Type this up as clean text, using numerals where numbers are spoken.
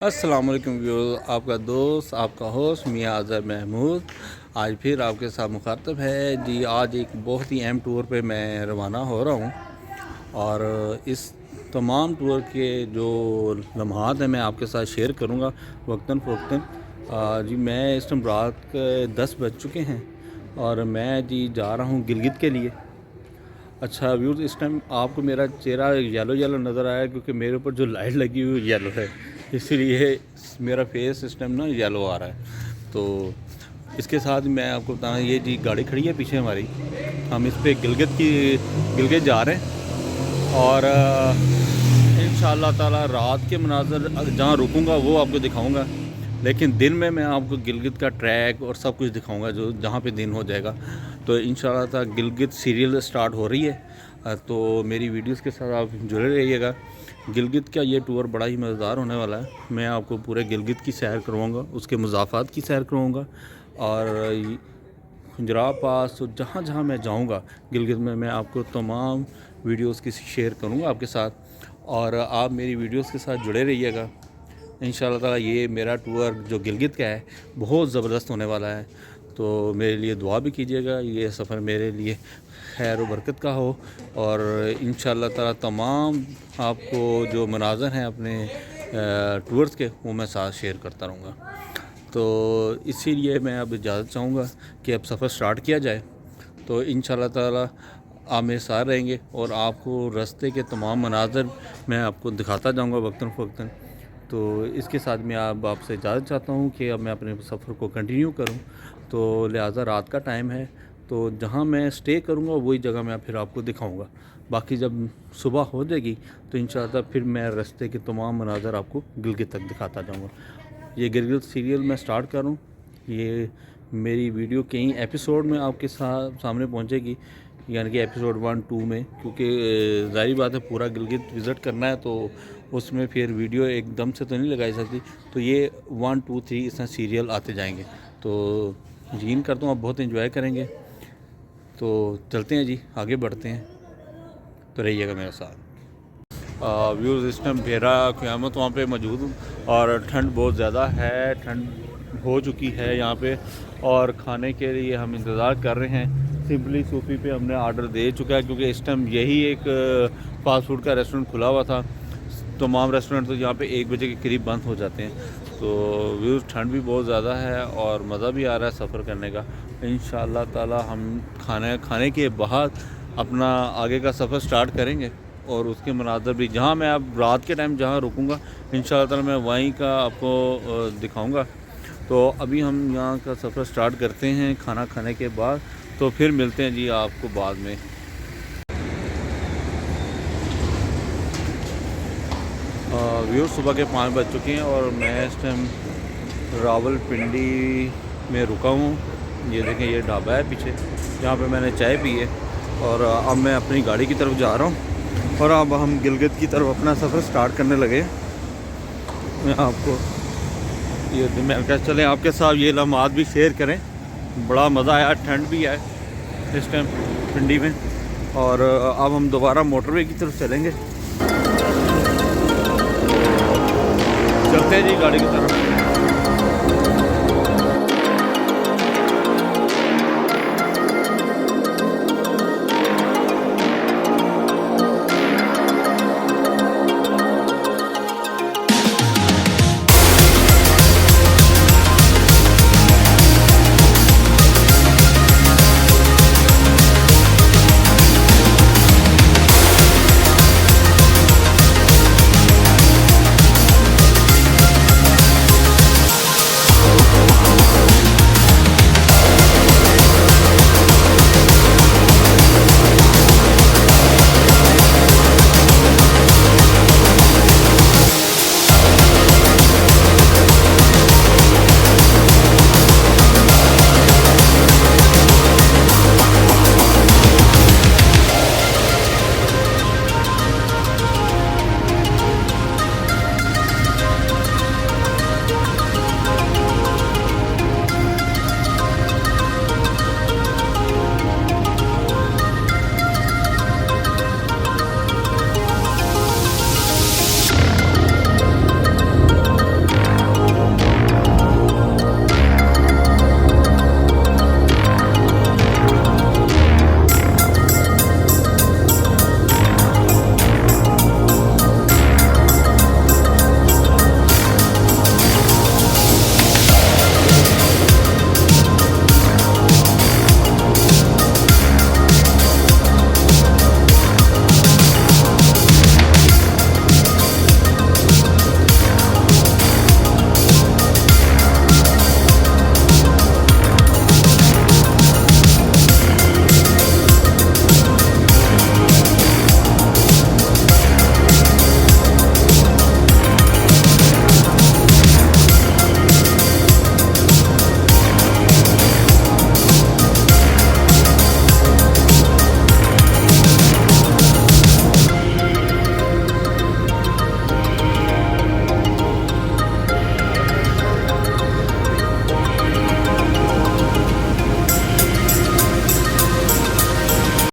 अस्सलाम वालेकुम व्यूअर्स, आपका दोस्त आपका होस्ट मियां अज़हर महमूद आज फिर आपके साथ मुखातब है जी। आज एक बहुत ही अहम टूर पे मैं रवाना हो रहा हूँ और इस तमाम टूर के जो लम्हात हैं मैं आपके साथ शेयर करूँगा वक्तन फ़वक्तन। जी मैं इस टाइम रात के 10 बज चुके हैं और मैं जी जा रहा हूँ गिलगित के लिए। अच्छा व्यूज़, इस टाइम आपको मेरा चेहरा येलो येलो नज़र आया क्योंकि मेरे ऊपर जो लाइट लगी हुई येलो है, इसीलिए मेरा फेस इस टाइम ना येलो आ रहा है। तो इसके साथ मैं आपको बताऊँ, ये जी गाड़ी खड़ी है पीछे हमारी, हम इस पे गिलगित जा रहे हैं और इंशाअल्लाह ताला रात के मनाज़र जहाँ रुकूँगा वो आपको दिखाऊँगा, लेकिन दिन में मैं आपको गिलगित का ट्रैक और सब कुछ दिखाऊंगा जो जहाँ पे दिन हो जाएगा। तो इंशाअल्लाह ताला गिलगित सीरियल स्टार्ट हो रही है, तो मेरी वीडियोस के साथ आप जुड़े रहिएगा। गिलगित का ये टूर बड़ा ही मज़ेदार होने वाला है। मैं आपको पूरे गिलगित की सैर करवाऊँगा, उसके मज़ाफ़ात की सैर करवाऊँगा और खुंजराब पास, तो जहाँ जहाँ मैं जाऊँगा गिलगित में मैं आपको तमाम वीडियोस की शेयर करूँगा आपके साथ, और आप मेरी वीडियोस के साथ जुड़े रहिएगा। इंशाअल्लाह ताला ये मेरा टूर जो गिलगित का है बहुत ज़बरदस्त होने वाला है, तो मेरे लिए दुआ भी कीजिएगा, ये सफ़र मेरे लिए खैर व बरकत का हो और इंशाअल्लाह ताला तमाम आपको जो मनाज़र हैं अपने टूर्स के वो मैं साथ शेयर करता रहूँगा। तो इसीलिए मैं अब इजाज़त चाहूँगा कि अब सफ़र स्टार्ट किया जाए। तो इंशाअल्लाह ताला आप मेरे साथ रहेंगे और आपको रास्ते के तमाम मनाज़र मैं आपको दिखाता जाऊँगा वक्तन फ़वक्तन। तो इसके साथ मैं आपसे इजाज़त चाहता हूँ कि अब मैं अपने सफ़र को कंटिन्यू करूँ। तो लिहाजा रात का टाइम है, तो जहाँ मैं स्टे करूँगा वही जगह मैं फिर आपको दिखाऊँगा। बाकी जब सुबह हो जाएगी तो इंशाअल्लाह फिर मैं रास्ते के तमाम मनाज़र आपको गिलगित तक दिखाता जाऊँगा। ये गिलगित सीरियल मैं स्टार्ट करूँ, ये मेरी वीडियो कई एपिसोड में आपके सामने पहुँचेगी, यानी कि एपिसोड 1-2 में, क्योंकि ज़ाहिर बात है पूरा गिलगित विज़िट करना है तो उसमें फिर वीडियो एकदम से तो नहीं लगाई सकती। तो ये 1-2-3 इस तरह सीरियल आते जाएंगे, तो यकीन करता हूँ आप बहुत एंजॉय करेंगे। तो चलते हैं जी, आगे बढ़ते हैं, तो रहिएगा मेरे साथ। व्यूज़, इस टाइम भेरा क़यामत वहाँ पे मौजूद हूँ और ठंड बहुत ज़्यादा है, ठंड हो चुकी है यहाँ पे और खाने के लिए हम इंतज़ार कर रहे हैं। सिंपली सूफ़ी पे हमने आर्डर दे चुका है क्योंकि इस टाइम यही एक फ़ास्ट फूड का रेस्टोरेंट खुला हुआ था। तमाम रेस्टोरेंट तो यहाँ पे 1 बजे के करीब बंद हो जाते हैं। तो व्यूज़, ठंड भी बहुत ज़्यादा है और मज़ा भी आ रहा है सफ़र करने का। इंशाअल्लाह ताला हम खाने के बाद अपना आगे का सफ़र स्टार्ट करेंगे और उसके मनाज़र भी जहाँ मैं अब रात के टाइम जहाँ रुकूँगा इंशाअल्लाह ताला मैं वहीं का आपको दिखाऊँगा। तो अभी हम यहाँ का सफ़र स्टार्ट करते हैं खाना खाने के बाद, तो फिर मिलते हैं जी आपको बाद में। व्यूअर्स, सुबह के 5 बज चुके हैं और मैं इस टाइम रावलपिंडी में रुका हूँ। ये देखें, ये ढाबा है पीछे जहाँ पे मैंने चाय पी है और अब मैं अपनी गाड़ी की तरफ जा रहा हूँ और अब हम गिलगित की तरफ अपना सफ़र स्टार्ट करने लगे। मैं आपको ये मैं क्या चलें आपके साथ ये लम्हात भी शेयर करें। बड़ा मज़ा आया, ठंड भी है इस टाइम पिंडी में और अब हम दोबारा मोटरवे की तरफ चलेंगे। चलते हैं जी गाड़ी की तरफ।